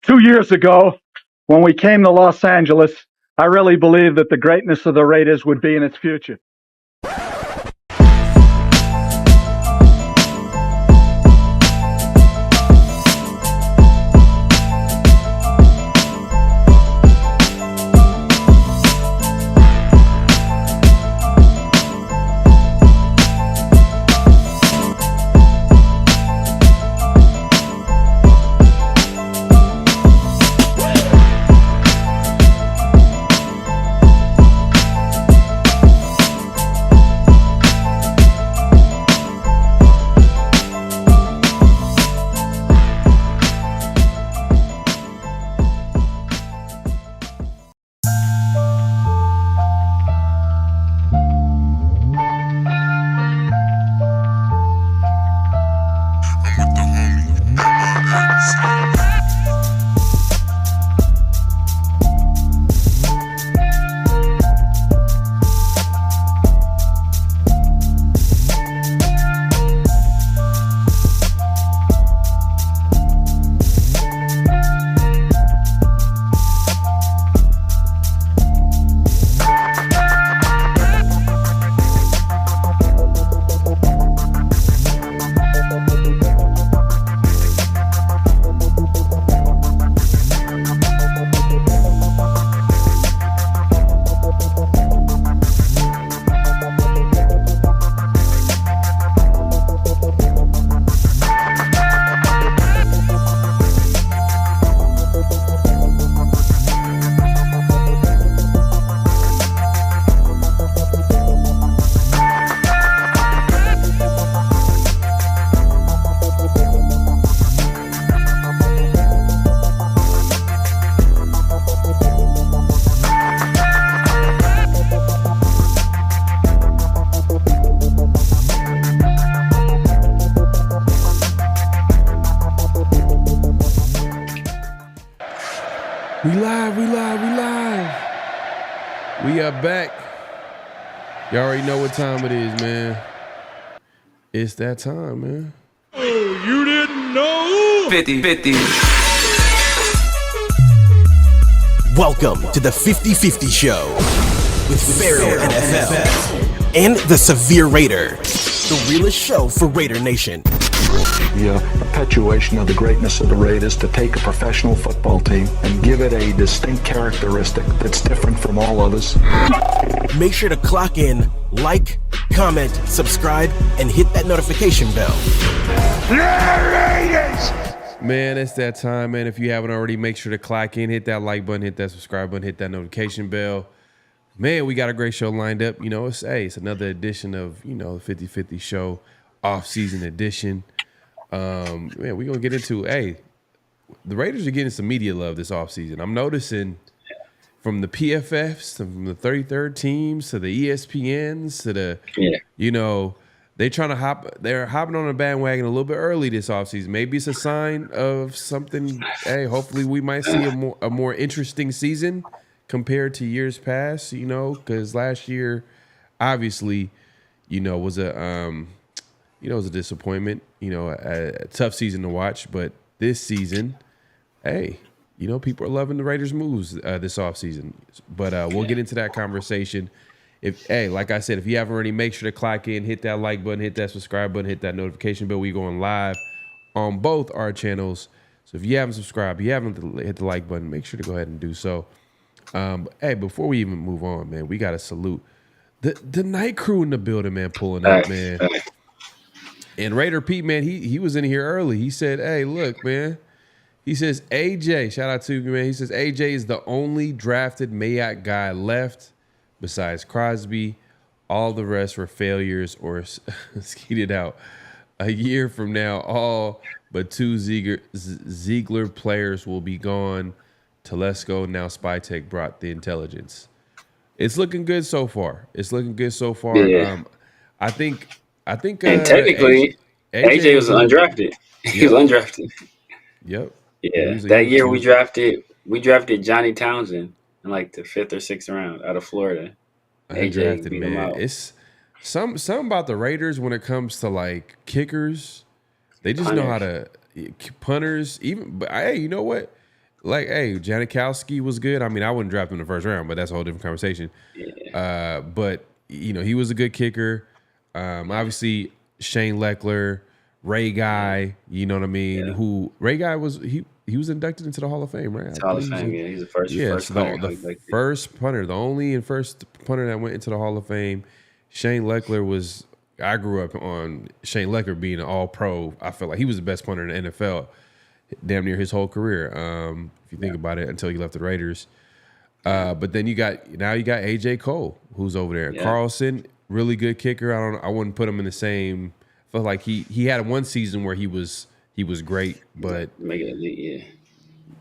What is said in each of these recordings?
2 years ago, when we came to Los Angeles, I really believed that the greatness of the Raiders would be in its future. We are back. Y'all already know what time it is, man. It's that time, man. Oh, you didn't know? 50-50. Welcome to the 50-50 Show with PharoahNFL and the Severe Raider, the realest show for Raider Nation. The perpetuation of the greatness of the Raiders to take a professional football team and give it a distinct characteristic that's different from all others. Make sure to clock in, like, comment, subscribe, and hit that notification bell. Man, it's that time, man. If you haven't already, make sure to clock in, hit that like button, hit that subscribe button, hit that notification bell. Man, we got a great show lined up. You know, it's another edition of, the 50-50 Show, off-season edition. Man, we're going to get into, the Raiders are getting some media love this offseason. I'm noticing from the PFFs, from the 33rd teams to the ESPNs to the, they're hopping on a bandwagon a little bit early this offseason. Maybe it's a sign of something. Hey, hopefully we might see a more interesting season compared to years past, because last year, obviously, was a disappointment, a tough season to watch. But this season, people are loving the Raiders' moves this offseason. But we'll get into that conversation. Like I said, if you haven't already, make sure to clock in, hit that like button, hit that subscribe button, hit that notification bell. We're going live on both our channels. So if you haven't subscribed, you haven't hit the like button, make sure to go ahead and do so. Before we even move on, man, we got to salute the night crew in the building, man, pulling up, man. And Raider Pete, man, he was in here early. He said, hey, look, man. He says, AJ, shout out to you, man. He says, AJ is the only drafted Mayock guy left besides Crosby. All the rest were failures or skeeted out. A year from now, all but two Ziegler players will be gone. Telesco, now Spytek brought the intelligence. It's looking good so far. Yeah. I think. And technically, AJ was undrafted. He was undrafted. Yep. Yeah. That year we drafted Johnny Townsend in like the 5th or 6th round out of Florida. AJ beat him out. It's something about the Raiders when it comes to like kickers. They just know how to punters. But hey, you know what? Like, hey, Janikowski was good. I mean, I wouldn't draft him in the first round, but that's a whole different conversation. Yeah. But he was a good kicker. Obviously, Shane Leckler, Ray Guy. You know what I mean? Yeah. Who Ray Guy was? He was inducted into the Hall of Fame, right? Hall of Fame. Yeah, he's the first. First punter. The first punter, the only and first punter that went into the Hall of Fame. Shane Leckler was. I grew up on Shane Leckler being an All-Pro. I felt like he was the best punter in the NFL. Damn near his whole career, if you think about it, until he left the Raiders. But then you got AJ Cole, who's over there. Yeah. Carlson, really good kicker. I wouldn't put him in the same. I felt like he had one season where he was great, but make it elite, yeah.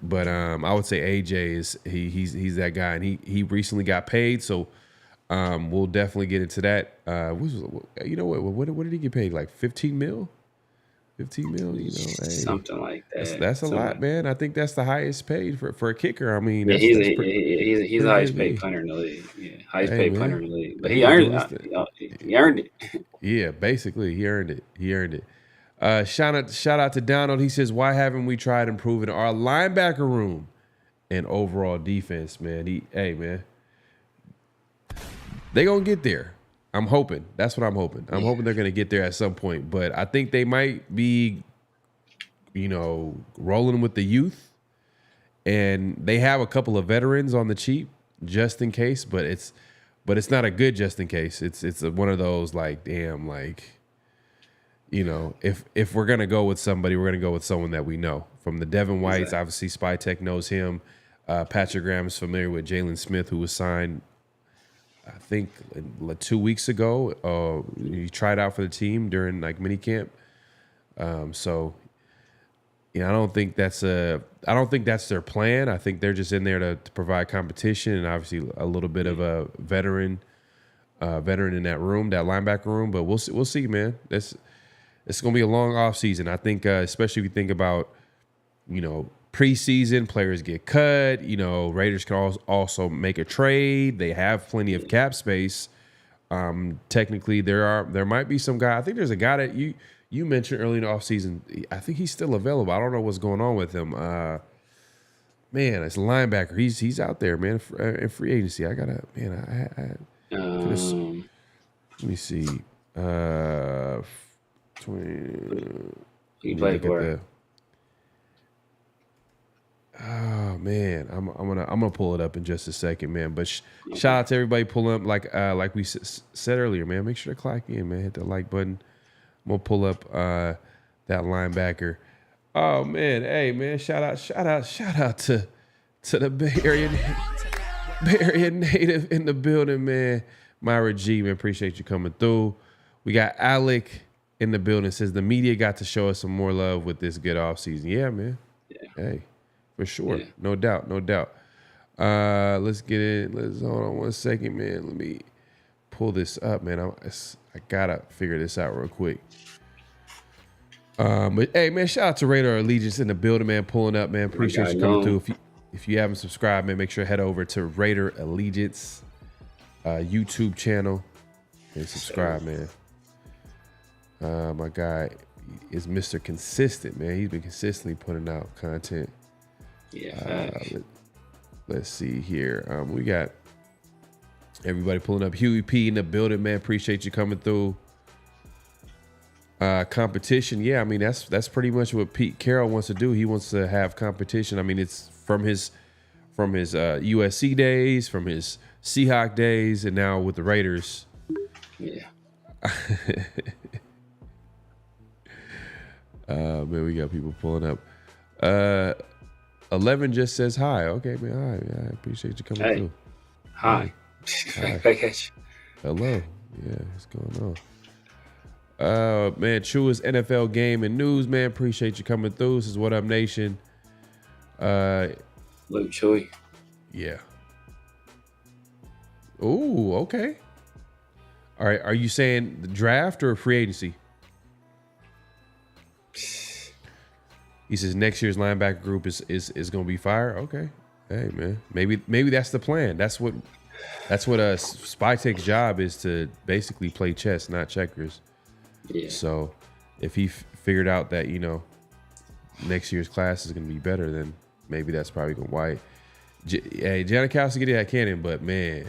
But I would say AJ is he's that guy, and he recently got paid, so we'll definitely get into that. You know what did he get paid? Like 15 mil? 15 mil, hey, something like that. That's a lot, man. I think that's the highest paid for a kicker. I mean, he's the highest paid punter in the league. Yeah, highest paid punter in the league. But he earned it. He earned it. Yeah, basically, he earned it. Shout out to Donald. He says, "Why haven't we tried improving our linebacker room and overall defense, man?" Man, they gonna get there. I'm hoping. That's what I'm hoping. I'm hoping they're going to get there at some point. But I think they might be, rolling with the youth. And they have a couple of veterans on the cheap just in case. But it's not a good just in case. It's one of those like, damn, like, if we're going to go with somebody, we're going to go with someone that we know. From the Devin Whites, obviously Spytech knows him. Patrick Graham is familiar with Jalen Smith, who was signed I think 2 weeks ago. He tried out for the team during like mini camp. So I don't think that's their plan. I think they're just in there to provide competition and obviously a little bit of a veteran in that room, that linebacker room. But we'll see, man. It's gonna be a long off season. I think, especially if you think about, preseason, players get cut. Raiders can also make a trade. They have plenty of cap space. Technically, there might be some guy. I think there's a guy that you mentioned early in the offseason. I think he's still available. I don't know what's going on with him. Man, it's a linebacker. He's out there, man, in free agency. I gotta, man. Let me see. 20. He played for. Oh man, I'm gonna pull it up in just a second, man. But shout out to everybody pulling up, like we said earlier, man. Make sure to clock in, man. Hit the like button. I'm gonna pull up that linebacker. Oh man, hey man, shout out to the Bay Area native in the building, man. Myra G, man, appreciate you coming through. We got Alec in the building. Says the media got to show us some more love with this good offseason. Yeah, man. Yeah. Hey. For sure. Yeah. No doubt. Let's get in. Let's hold on one second, man. Let me pull this up, man. I gotta figure this out real quick. But hey, man, shout out to Raider Allegiance in the building, man. Pulling up, man. Appreciate you coming through. If you haven't subscribed, man, make sure to head over to Raider Allegiance YouTube channel and subscribe, man. My guy is Mr. Consistent, man. He's been consistently putting out content. Yeah. Let's see here. We got everybody pulling up. Huey P in the building, man. Appreciate you coming through. Competition, yeah. I mean, that's pretty much what Pete Carroll wants to do. He wants to have competition. I mean, it's from his USC days, from his Seahawk days, and now with the Raiders. Yeah. Man, we got people pulling up. 11 just says hi. Okay, man. Hi. Yeah, I appreciate you coming through. Hi. Hello. Yeah, what's going on? Man, truest NFL game and news, man. Appreciate you coming through. This is What Up Nation. Luke Chewy. Yeah. Ooh, okay. All right. Are you saying the draft or free agency? He says next year's linebacker group is going to be fire. Okay. Hey, man. Maybe that's the plan. That's what Spytech's job is, to basically play chess, not checkers. Yeah. So if he figured out that, next year's class is going to be better, then maybe that's probably why. Hey, Janikowski did that cannon, but man,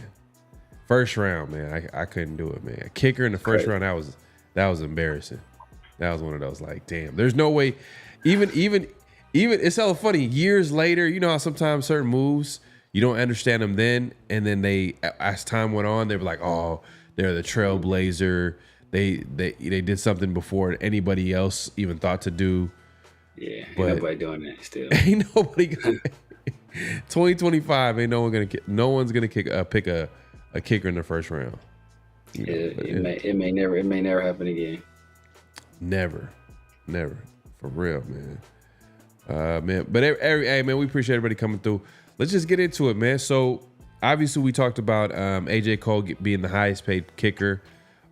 first round, man, I couldn't do it, man. Kicker in the first round, that was embarrassing. That was one of those like, damn, there's no way. Even it's so funny. Years later, you know how sometimes certain moves you don't understand them then, and then they, as time went on, they were like, oh, they're the trailblazer. They did something before anybody else even thought to do. Yeah, ain't But nobody doing that still. ain't nobody gonna 2025 ain't no one's gonna pick a kicker in the first round. You know, it may never happen again. Never for real, man. But hey, man, we appreciate everybody coming through. Let's just get into it, man. So obviously we talked about AJ Cole being the highest paid kicker,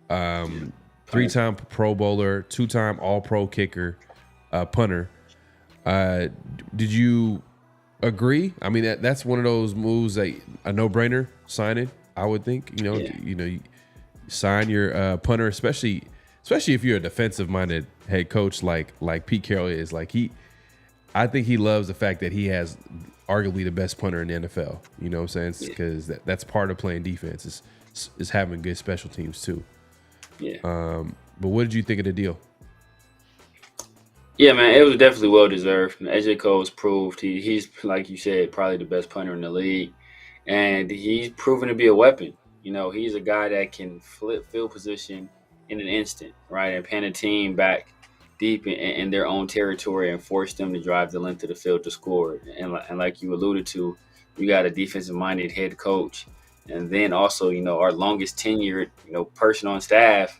3-time Pro Bowler, 2-time All-Pro kicker, punter. Did you agree? I mean, that's one of those moves that a no-brainer signing, I would think. You sign your punter, especially if you're a defensive-minded head coach like Pete Carroll is. I think he loves the fact that he has arguably the best punter in the NFL. You know what I'm saying? Because that's part of playing defense is having good special teams too. Yeah. But what did you think of the deal? Yeah, man, it was definitely well deserved. AJ Cole's proved he's, like you said, probably the best punter in the league, and he's proven to be a weapon. You know, he's a guy that can flip field position in an instant, right, and pan a team back deep in their own territory and force them to drive the length of the field to score. And like you alluded to, we got a defensive-minded head coach, and then also, our longest tenured, person on staff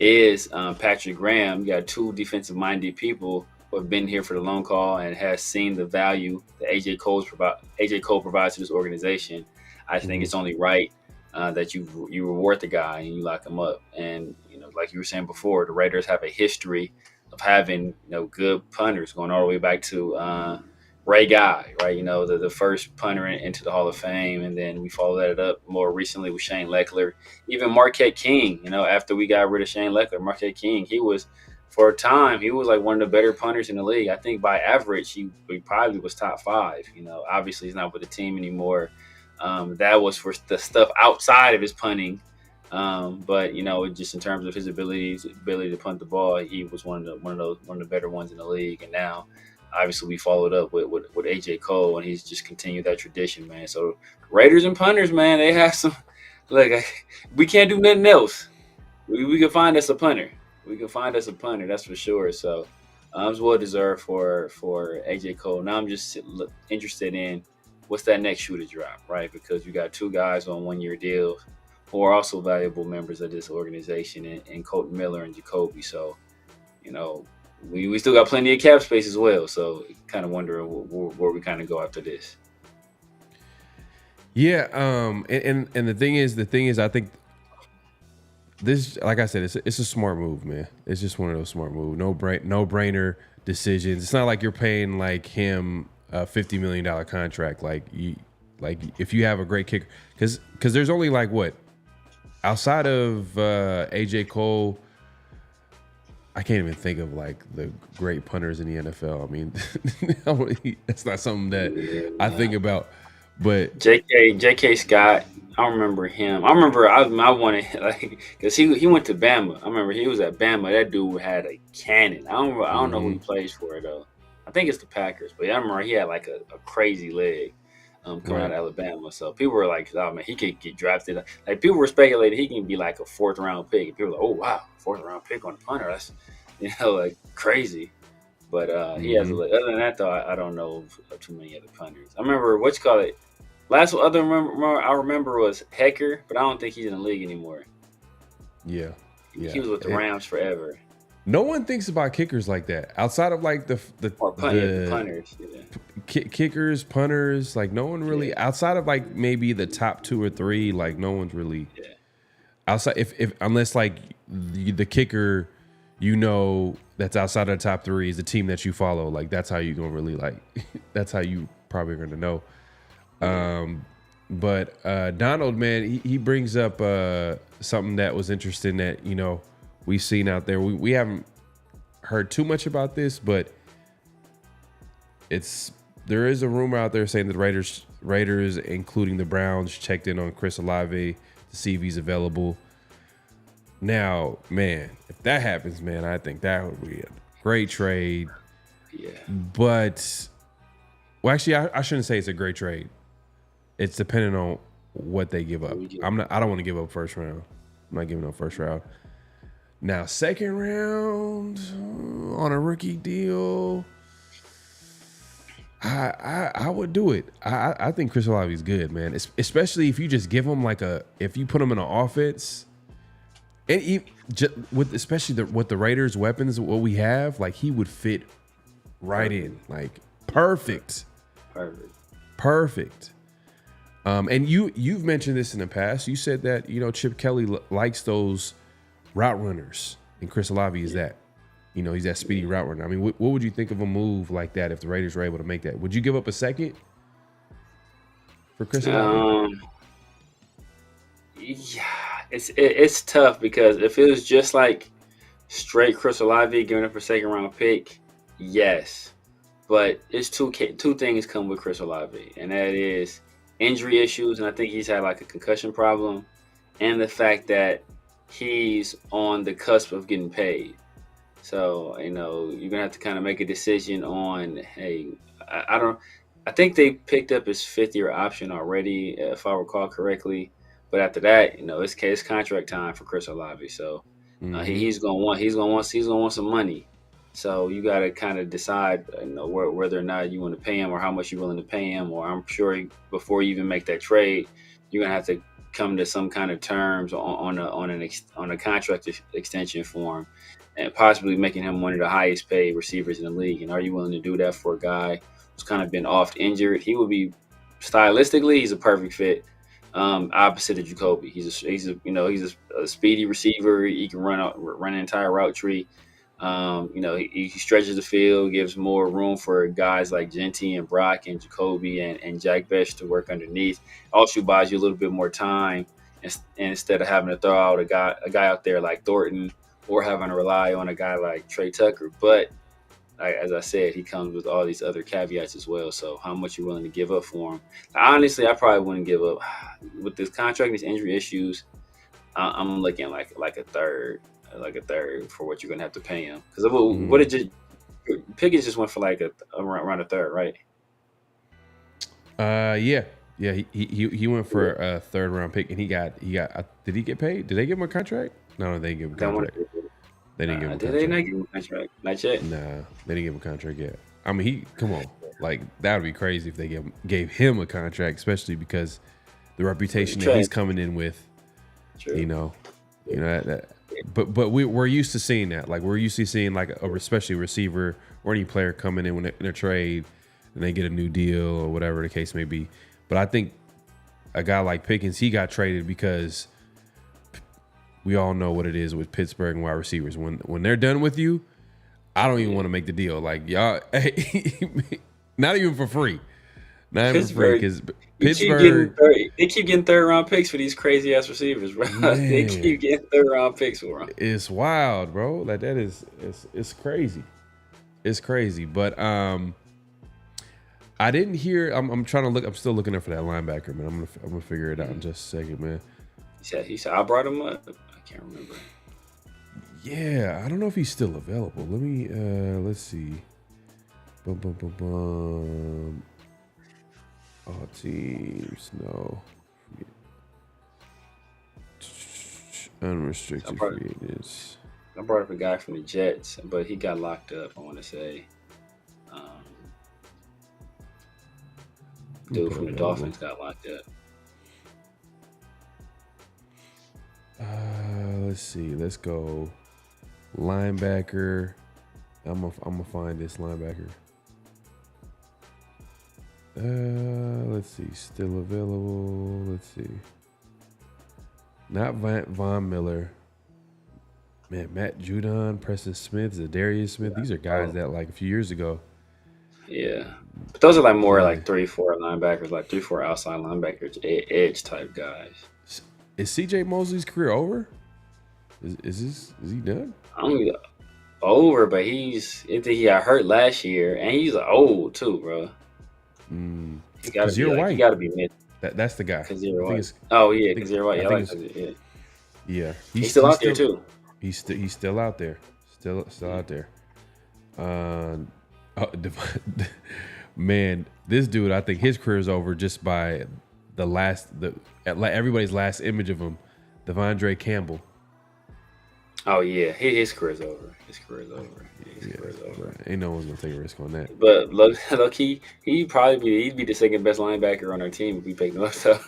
is Patrick Graham. You got 2 defensive-minded people who have been here for the long haul and has seen the value that AJ Cole provides to this organization. I think it's only right that you reward the guy and you lock him up. And like you were saying before, the Raiders have a history of having good punters going all the way back to Ray Guy, right? The first punter into the Hall of Fame, and then we followed that up more recently with Shane Leckler. Even Marquette King, after we got rid of Shane Leckler, Marquette King, for a time, he was like one of the better punters in the league. I think by average, he probably was top 5. Obviously he's not with the team anymore. That was for the stuff outside of his punting. But just in terms of his ability to punt the ball, he was one of the better ones in the league. And now, obviously, we followed up with AJ Cole, and he's just continued that tradition, man. So Raiders and punters, man, they have some. Look, we can't do nothing else. We can find us a punter. That's for sure. So it's well deserved for AJ Cole. Now I'm just interested in what's that next shoe to drop, right? Because you got 2 guys on 1-year deals who are also valuable members of this organization, and Colton Miller and Jacoby. So, we still got plenty of cap space as well. So, kind of wondering where we kind of go after this. Yeah, and the thing is, I think this, like I said, it's a smart move, man. It's just one of those smart moves. No brainer decisions. It's not like you're paying like him a $50 million contract. Like if you have a great kicker, because there's only like what. Outside of AJ Cole, I can't even think of like the great punters in the NFL. I mean, that's not something that I think about. But J.K. Scott, I remember him. I wanted because he went to Bama. I remember he was at Bama. That dude had a cannon. I don't know who he plays for though. I think it's the Packers, but I remember he had like a crazy leg. Coming out of Alabama. So people were like, oh man, he could get drafted. Like people were speculating he can be like a 4th round pick. And people were like, oh wow, 4th round pick on a punter. That's like crazy. But he has other than that though, I don't know of too many other punters. I remember last other I remember was Hecker, but I don't think he's in the league anymore. Yeah. He was with the Rams forever. No one thinks about kickers like that outside of like the punters, kickers, punters. Like no one really outside of like maybe the top 2 or 3. Like no one's really outside if unless like the kicker, that's outside of the top 3 is the team that you follow. Like that's how you gonna really like. That's how you probably gonna know. But Donald, man, he brings up something that was interesting that we've seen out there. We haven't heard too much about this, but it's there is a rumor out there saying that Raiders, including the Browns, checked in on Chris Olave to see if he's available. Now, man, if that happens, man, I think that would be a great trade. Yeah. But, well, actually, I shouldn't say it's a great trade. It's depending on what they give up. I don't want to give up first round. I'm not giving up first round. Now, second round on a rookie deal, I would do it. I think Chris Olave is good, man. Especially if you just give him if you put him in an offense, and especially with the Raiders' weapons, what we have, like he would fit right in, like perfect. And you've mentioned this in the past. You said that Chip Kelly likes those route runners, and Chris Olave is that. He's that speedy route runner. I mean, what would you think of a move like that if the Raiders were able to make that? Would you give up a second for Chris Olave? Yeah, it's tough because if it was just like straight Chris Olave giving up a second round pick, yes. But it's two things come with Chris Olave, and that is injury issues, and I think he's had like a concussion problem, and the fact that he's on the cusp of getting paid. So, you're going to have to kind of make a decision on, hey, I think they picked up his 5th-year option already, if I recall correctly. But after that, it's contract time for Chris Olave. So he's going to want some money. So you got to kind of decide, whether or not you want to pay him or how much you're willing to pay him. Or I'm sure before you even make that trade, you're going to have to come to some kind of terms on a contract extension for him, and possibly making him one of the highest paid receivers in the league. And are you willing to do that for a guy who's kind of been oft injured? He would be stylistically, he's a perfect fit. Opposite of Jacoby, he's a speedy receiver. He can run an entire route tree. He stretches the field, gives more room for guys like Genty and Brock and Jacoby and Jack Besh to work underneath. Also buys you a little bit more time, instead of having to throw out a guy out there like Thornton, or having to rely on a guy like Trey Tucker. But as I said, he comes with all these other caveats as well. So how much you're willing to give up for him? Honestly, I probably wouldn't give up. With this contract, these injury issues, I'm looking like a third for what you're going to have to pay him. Because what it just Pickens just went for like around a third, right? Yeah. He went for a third round pick, and he got. Did he get paid? Did they give him a contract? No, they didn't give him a contract. They didn't give him a contract. Did they not give him a contract? Not yet. Nah, they didn't give him a contract yet. I mean, come on, like that would be crazy if they gave him a contract, especially because the reputation that he's coming in with. True. But we're used to seeing that. Like we're used to seeing like especially a receiver or any player coming in when in a trade and they get a new deal or whatever the case may be. But I think a guy like Pickens, he got traded because we all know what it is with Pittsburgh and wide receivers. When they're done with you, I don't even want to make the deal. Like y'all, not even for free. Not even for free because Pittsburgh. They keep getting third round picks for these crazy ass receivers, bro. Man, they keep getting third round picks for them. It's wild, bro. Like that is it's crazy. It's crazy. But I didn't hear. I'm trying to look. I'm still looking up for that linebacker, man. I'm gonna figure it out in just a second, man. He said I brought him up. I can't remember. Yeah, I don't know if he's still available. Let me let's see. All teams, no. Unrestricted free agents. I brought up a guy from the Jets, but he got locked up, I want to say. Dude from the Dolphins got locked up. Let's see. Let's go. Linebacker. I'm gonna find this linebacker. Let's see. Still available. Let's see. Not Von Miller. Man, Matt Judon, Preston Smith, Zadarius Smith. These are guys that like a few years ago. Yeah. But those are like more like 3-4 linebackers, like 3-4 outside linebackers, edge type guys. Is CJ Mosley's career over? Is he done? I mean, over, but he got hurt last year, and he's old too, bro. Because you're white. You got to be mid. That's the guy. Because you're white. Oh yeah, because you're white. Yeah, he's still out there too. He's still out there. Still out there. Man, this dude, I think his career's over just by everybody's last image of him, Devondre Campbell. Oh yeah, his career's over. His career's over. Ain't no one's gonna take a risk on that. But look, he'd be the second best linebacker on our team if we picked him up. So,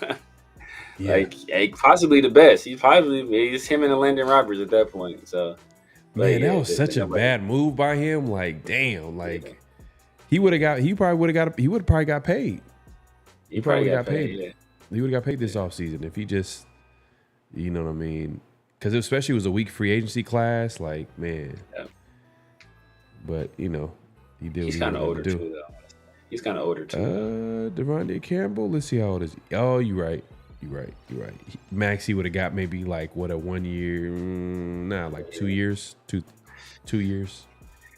like possibly the best. He's him and Landon Roberts at that point. So, man, that was such a bad move by him. Like, damn, like he probably got paid. He probably got paid. Yeah. He would have got paid this offseason if he just, you know what I mean? Because especially it was a weak free agency class. Like, man. Yeah. But, you know, he did. He's kind of older too, though. He's kind of older too. Devondre Campbell. Let's see how old is he. Oh, you're right. Max, he would have got maybe like what, a 1 year? Like 2 years. 2 years.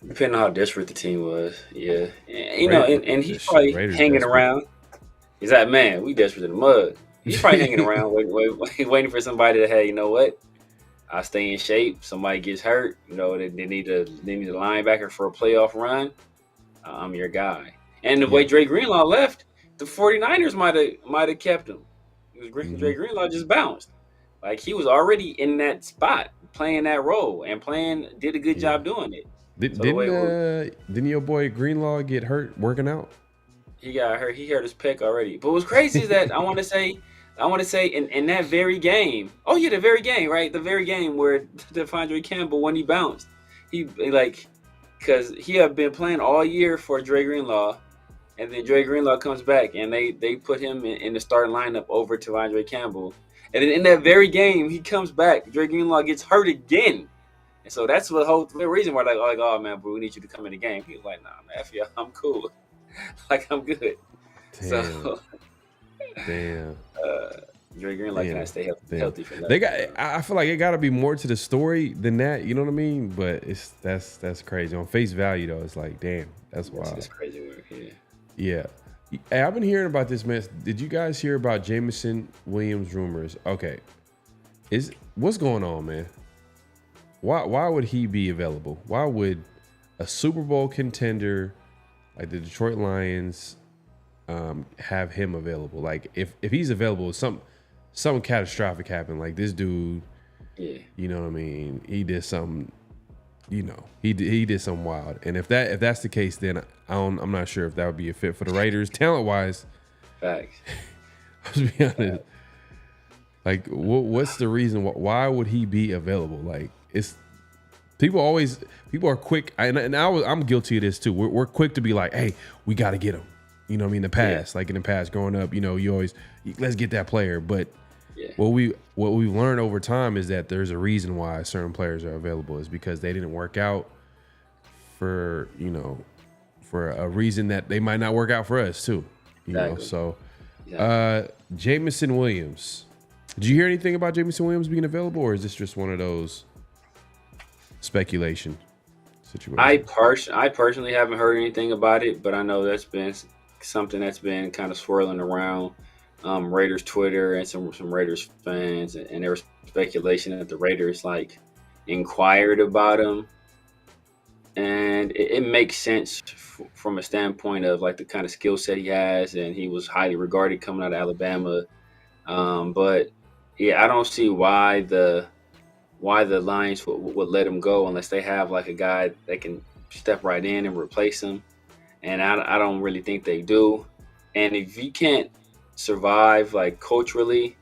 Depending on how desperate the team was, yeah. And he's probably hanging desperate. Around. He's like, man, we desperate in the mud. He's probably hanging around, waiting for somebody to, hey, you know what? I stay in shape. Somebody gets hurt. You know, they need a linebacker for a playoff run. I'm your guy. And the way Dre Greenlaw left, the 49ers might have kept him. Dre Greenlaw just bounced. Like, he was already in that spot, playing that role, and did a good job doing it. Didn't your boy Greenlaw get hurt working out? He got hurt. He hurt his pec already. But what's crazy is that I want to say in that very game. Oh yeah, the very game, right? The very game where Devondre Campbell, when he bounced, because he had been playing all year for Dre Greenlaw, and then Dre Greenlaw comes back and they put him in the starting lineup over Devondre Campbell, and then in that very game he comes back. Dre Greenlaw gets hurt again. And so that's the reason why oh man, bro, we need you to come in the game. He was like, nah, man, F you, I'm cool. Like, I'm good. Damn. Damn. Dre Greenlaw can't stay healthy for that. I feel like it got to be more to the story than that. You know what I mean? But that's crazy. On face value, though, it's like, damn, that's wild. That's crazy work. Yeah. Hey, I've been hearing about this, man. Did you guys hear about Jameson Williams rumors? Okay. What's going on, man? Why would he be available? Why would a Super Bowl contender like the Detroit Lions have him available? Like, if he's available, something catastrophic happened. Like, this dude, you know what I mean? He did something, you know, he did something wild. And if that's the case, then I'm not sure if that would be a fit for the Raiders talent wise. Facts. I'll be honest. Like, what's the reason? Why would he be available? Like, people are quick, and I'm guilty of this too. We're quick to be like, hey, we got to get him. You know what I mean? Like in the past, growing up, you know, you always, let's get that player. But what we've learned over time is that there's a reason why certain players are available. Is because they didn't work out for a reason that they might not work out for us too. You know, so Jameson Williams. Did you hear anything about Jameson Williams being available, or is this just one of those speculation situations? I personally haven't heard anything about it, but I know that's been something that's been kind of swirling around Raiders Twitter and some Raiders fans, and there was speculation that the Raiders inquired about him, and it makes sense from a standpoint of the kind of skill set he has, and he was highly regarded coming out of Alabama. But yeah, I don't see why the Lions would let him go unless they have a guy that can step right in and replace him. And I don't really think they do. And if you can't survive culturally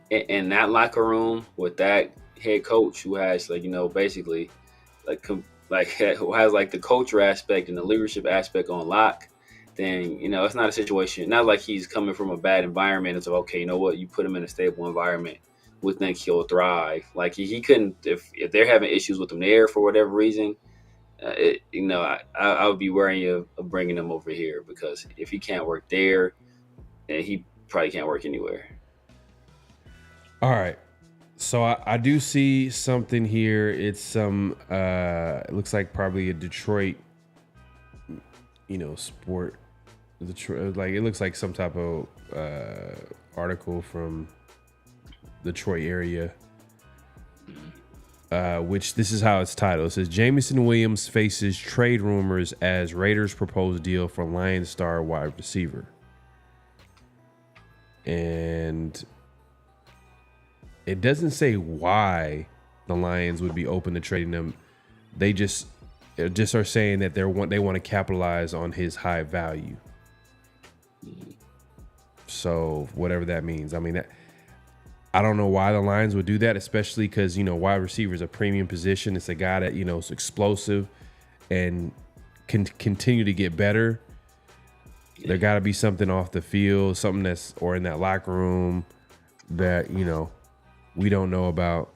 in that locker room with that head coach who has basically who has the culture aspect and the leadership aspect on lock, then it's not a situation. Not like he's coming from a bad environment. It's okay, you know what? You put him in a stable environment, we think he'll thrive. He couldn't if they're having issues with him there for whatever reason. I would be wary of bringing him over here, because if he can't work there, then he probably can't work anywhere. All right. So I do see something here. It's some it looks like probably a Detroit, sport like it looks like some type of article from the Troy area. Which this is how it's titled. It says Jameson Williams faces trade rumors as Raiders propose deal for Lions star wide receiver. And it doesn't say why the Lions would be open to trading him. They just are saying that they want to capitalize on his high value. So whatever that means. I mean, I don't know why the Lions would do that, especially because, wide receiver is a premium position. It's a guy that, is explosive and can continue to get better. There got to be something off the field, something or in that locker room that, we don't know about.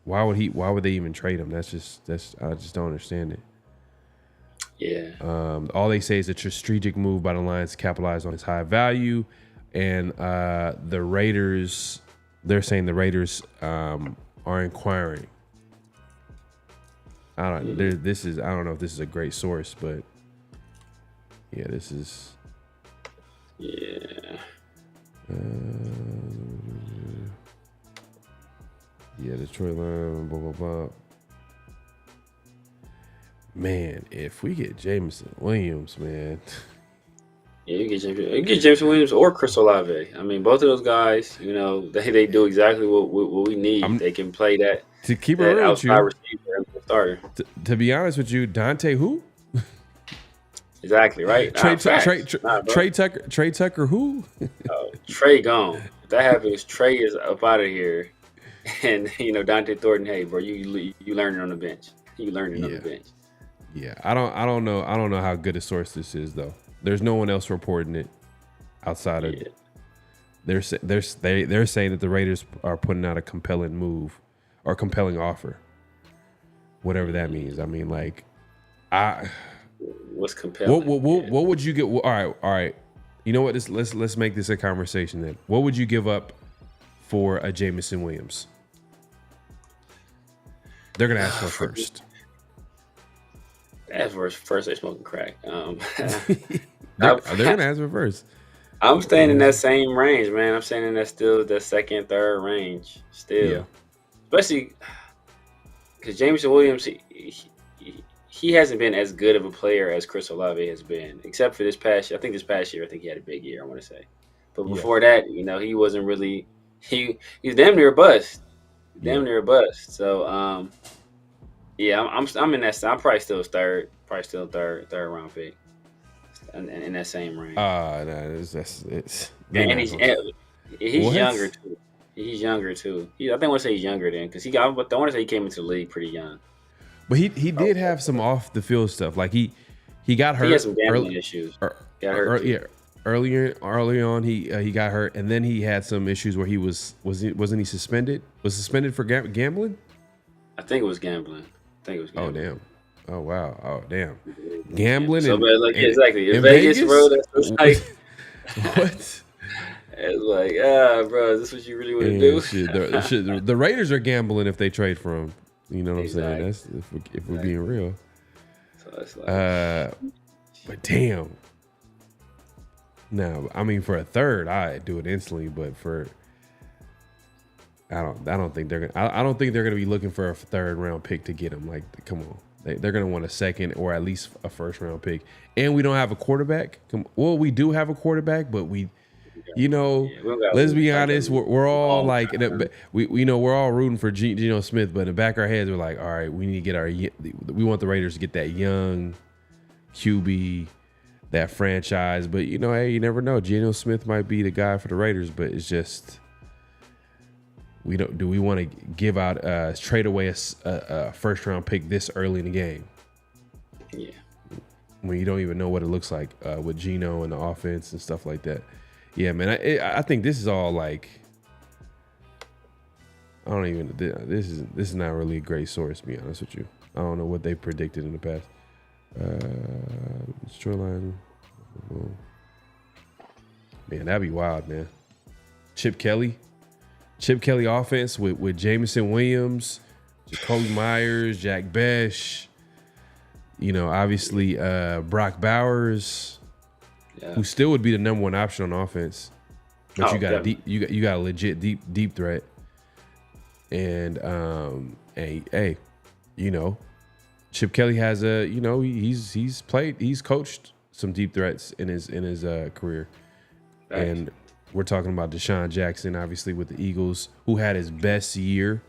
Why would they even trade him? I just don't understand it. Yeah. All they say is it's a strategic move by the Lions to capitalize on his high value. And the Raiders, they're saying the Raiders are inquiring. I don't know if this is a great source, but yeah, this is. Yeah. Detroit Lions, blah, blah, blah. Man, if we get Jameson Williams, man. Yeah, you get Jameson Williams or Chris Olave. I mean, both of those guys, they do exactly what we need. They can play that. To keep it real with you, receiver and starter. To be honest with you, Dante who? Exactly, right? Trey Tucker who? Trey gone. If that happens, Trey is up out of here. And, Dante Thornton, hey, bro, you learning on the bench. You learning on the bench. Yeah, I don't know how good a source this is though. There's no one else reporting it outside of it. They're saying that the Raiders are putting out a compelling move or compelling offer, whatever that means. I mean, like, what's compelling? What would you get? All right. You know what? Let's make this a conversation then. What would you give up for a Jameson Williams? They're gonna ask for first. As for first, they smoking crack. They're gonna ask for first. I'm staying in that same range, man. I'm staying in that still the second, third range still. Yeah. Especially because Jameson Williams, he hasn't been as good of a player as Chris Olave has been, except for this past year. I think he had a big year, I want to say. But before that, he wasn't really he's damn near a bust. Near a bust. So I'm in that. I'm probably still third round pick, in that same range. It's and he's younger too. He's younger too. I think I want to say he's younger than because I want to say he came into the league pretty young. But he did have some off the field stuff. Like he got hurt. He had some gambling issues. Earlier on, he got hurt, and then he had some issues where wasn't he suspended? Was suspended for gambling? I think it was gambling. Oh damn! Oh wow! Oh damn! Gambling. So, exactly. In Vegas, bro. That's like what? It's like, bro, is this what you really want to do? The Raiders are gambling if they trade for him. You know what I'm saying? That's if we're being real. So it's like, but damn. No, I mean for a third, I'd do it instantly. But I don't think they're gonna be looking for a third round pick to get him. Like, come on, they're gonna want a second or at least a first round pick. And we don't have a quarterback. Well, we do have a quarterback, but let's be honest. We're all like, we're all rooting for Geno Smith, but in the back of our heads, we're like, all right, we need to get we want the Raiders to get that young QB, that franchise. But hey, you never know. Geno Smith might be the guy for the Raiders, but it's just do we want to give out trade away a first round pick this early in the game? Yeah, when you don't even know what it looks like with Geno and the offense and stuff like that. Yeah, man, I think this is all like, I don't even. This is not really a great source, to be honest with you. I don't know what they predicted in the past. Shoreline. Man, that'd be wild, man. Chip Kelly offense with Jameson Williams, Jacoby Myers, Jack Besh. Obviously Brock Bowers. who still would be the number one option on offense. But you got you got a legit deep threat. And hey, you know, Chip Kelly has he's coached some deep threats in his career. Right. And we're talking about Deshaun Jackson, obviously with the Eagles, who had his best year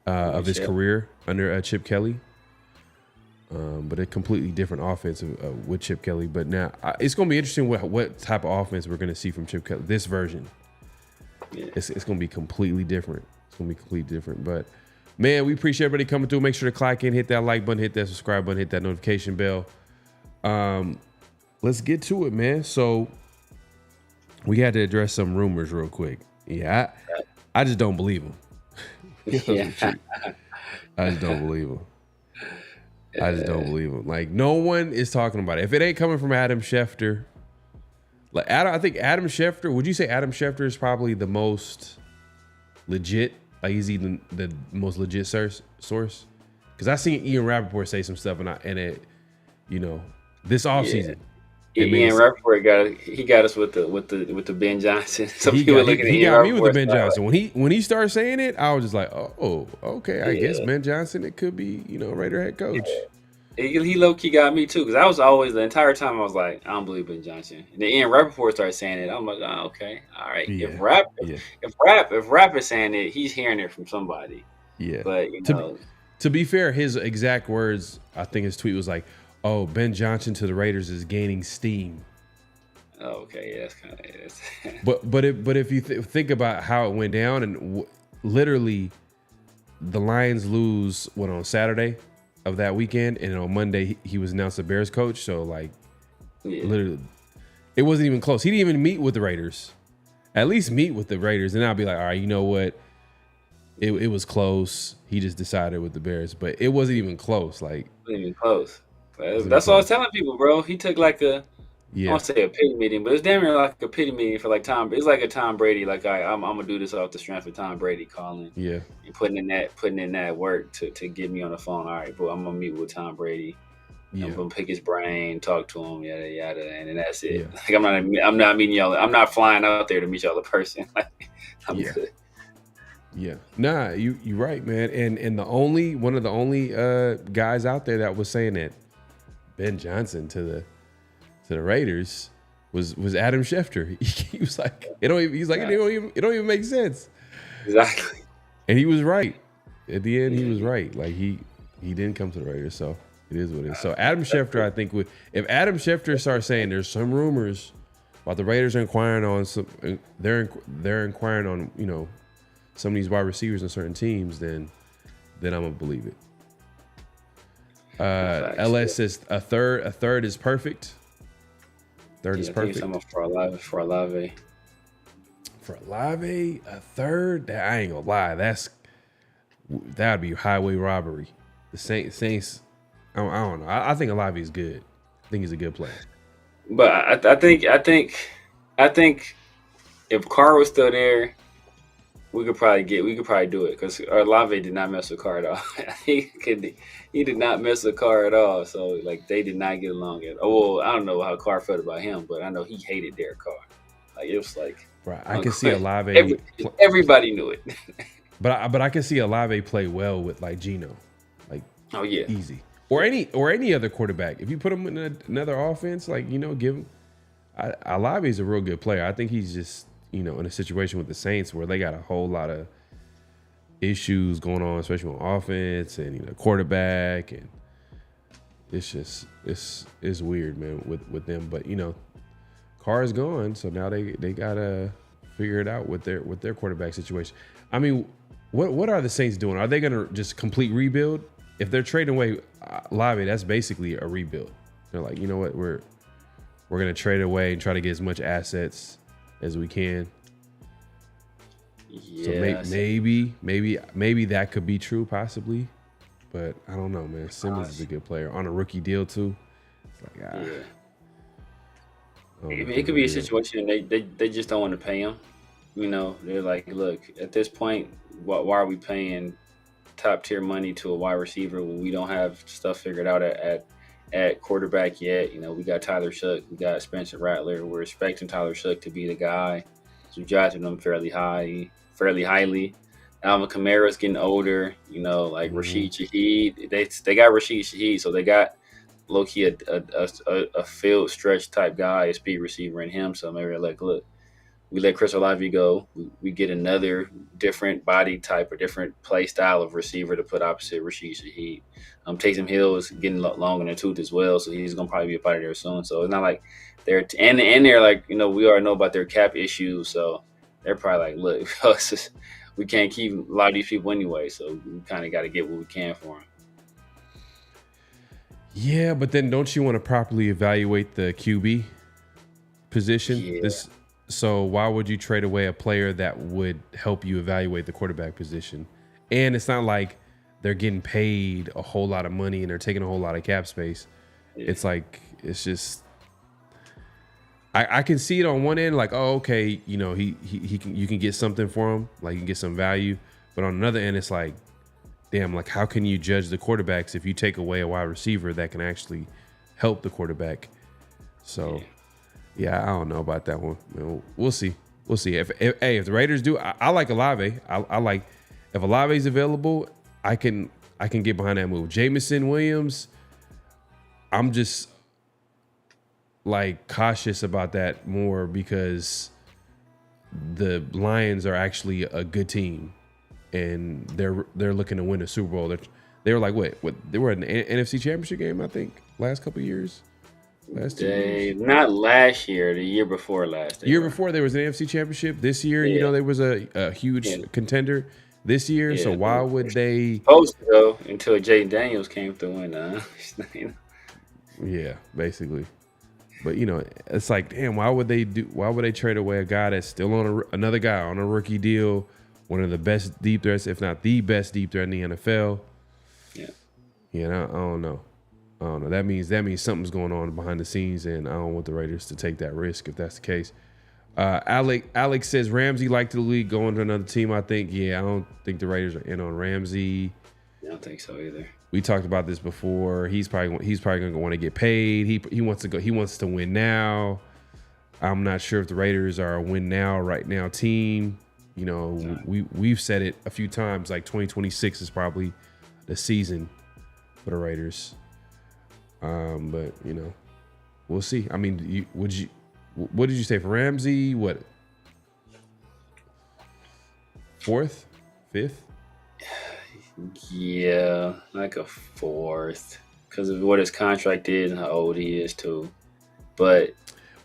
of his career under Chip Kelly. But a completely different offense with Chip Kelly. But now it's going to be interesting what type of offense we're going to see from Chip Kelly. This version, it's going to be completely different. It's going to be completely different. But man, we appreciate everybody coming through. Make sure to clock in, hit that like button, hit that subscribe button, hit that notification bell. Let's get to it, man. So we had to address some rumors real quick. Yeah, I just don't believe them. I just don't believe them. I just don't believe him. Like, no one is talking about it. If it ain't coming from Adam Schefter, I think Adam Schefter, would you say Adam Schefter is probably the most legit? Like, he's even the most legit source? Because I seen Ian Rappaport say some stuff, and it, you know, this offseason. Ian Rappaport got us with the Ben Johnson. He got me with the Ben Johnson. When he started saying it, I was just like, oh, okay. I guess Ben Johnson, it could be, you know, Raider head coach. He low key got me too, because I was always, the entire time I was like, I don't believe Ben Johnson. And then Ian Rappaport started saying it. I'm like, oh, okay, all right. Yeah. If Rap is saying it, he's hearing it from somebody. Yeah. But you know, to be fair, his exact words, I think his tweet was like, oh, Ben Johnson to the Raiders is gaining steam. Oh, okay, yeah, that's kind of it. But if you think about how it went down, and literally, the Lions lose on Saturday of that weekend, and on Monday he was announced the Bears coach. So literally, it wasn't even close. He didn't even meet with the Raiders. At least meet with the Raiders, and I'll be like, all right, you know what? It was close. He just decided with the Bears, but it wasn't even close. Like, it wasn't even close. That's what I was telling people, bro. He took like I won't say a pity meeting, but it's damn near like a pity meeting for like Tom. It's like a Tom Brady. Like I'm gonna do this off the strength of Tom Brady calling. Yeah. And putting in that work to get me on the phone. All right, bro. I'm gonna meet with Tom Brady. Yeah. I'm gonna pick his brain, talk to him, yada yada, and then that's it. Yeah. Like I'm not meeting y'all. I'm not flying out there to meet y'all in person. Like, I'm good. Yeah. Nah, you're right, man. And one of the only guys out there that was saying that Ben Johnson to the Raiders was Adam Schefter. He was like, it don't even make sense. Exactly. And he was right. At the end, he was right. Like he didn't come to the Raiders, so it is what it is. So Adam Schefter, I think, if Adam Schefter starts saying there's some rumors about the Raiders are inquiring on they're inquiring on, you know, some of these wide receivers in certain teams, then I'm gonna believe it. LS says a third is perfect. Third is perfect. For Olave, a third. I ain't gonna lie. That'd be highway robbery. The Saints. I don't know. I think Olave is good. I think he's a good player. But I think if Carr was still there, we could probably do it, because Olave did not mess with Carr at all. He did not mess with Carr at all. So like they did not get along at all. Well, I don't know how Carr felt about him, but I know he hated Derek Carr. Like, it was like, right. I can see Olave. Everybody knew it. but I can see Olave play well with like Geno, like, oh yeah, easy, or any other quarterback. If you put him in another offense, like, you know, give him. Olave is a real good player. I think he's just, you know, in a situation with the Saints where they got a whole lot of issues going on, especially on offense and, you know, quarterback, and it's just it's weird, man, with them. But, you know, Carr is gone, so now they gotta figure it out with their quarterback situation. I mean, what are the Saints doing? Are they gonna just complete rebuild? If they're trading away Olave, that's basically a rebuild. They're like, you know what, we're gonna trade away and try to get as much assets as we can. Yeah, so maybe that could be true, possibly, but I don't know, man. Simmons is a good player on a rookie deal too. It's like, it could be a situation they just don't want to pay him. You know, they're like, look, at this point, why are we paying top tier money to a wide receiver when we don't have stuff figured out at at quarterback yet. We got Tyler Shuck, we got Spencer Rattler. We're expecting Tyler Shuck to be the guy. So we drafted him fairly highly. Alvin Kamara's getting older. Rashid Shaheed. They got Rashid Shaheed, so they got low-key a field stretch type guy, a speed receiver in him. So maybe they're like, look, we let Chris Olave go. We get another different body type or different play style of receiver to put opposite Rashid Shaheed. Taysom Hill is getting long in the tooth as well, so he's gonna probably be a part of there soon. So it's not like they're like, we already know about their cap issues, so they're probably like, look, we can't keep a lot of these people anyway, so we kind of got to get what we can for them. Yeah, but then don't you want to properly evaluate the QB position? Yeah. So why would you trade away a player that would help you evaluate the quarterback position? And it's not like they're getting paid a whole lot of money and they're taking a whole lot of cap space. Yeah. It's just I can see it on one end, like, oh, okay, you can get something for him, like you can get some value. But on another end, it's like, damn, like how can you judge the quarterbacks if you take away a wide receiver that can actually help the quarterback? So yeah, I don't know about that one. We'll see. If the Raiders do, I like Olave. I like if Olave's available, I can get behind that move. Jameson Williams, I'm just like cautious about that more because the Lions are actually a good team and they're looking to win a Super Bowl. They were like what they were in the NFC Championship game, I think, last couple of years. Not last year, the year before last. Year before there was an NFC Championship. This year, there was a huge contender this year. So why would they? Supposed to go until Jay Daniels came through and Yeah, basically. But it's like, damn, why would they trade away a guy that's still on another guy on a rookie deal, one of the best deep threats, if not the best deep threat in the NFL? Yeah. I don't know. That means something's going on behind the scenes, and I don't want the Raiders to take that risk if that's the case. Alex says Ramsey liked the league going to another team. I think, I don't think the Raiders are in on Ramsey. I don't think so either. We talked about this before. He's probably going to want to get paid. He wants to go. He wants to win now. I'm not sure if the Raiders are a win now, right now team. We've said it a few times. Like 2026 is probably the season for the Raiders. But we'll see. I mean, what did you say for Ramsey? What? 4th, 5th? Yeah, like a 4th because of what his contract is and how old he is too. But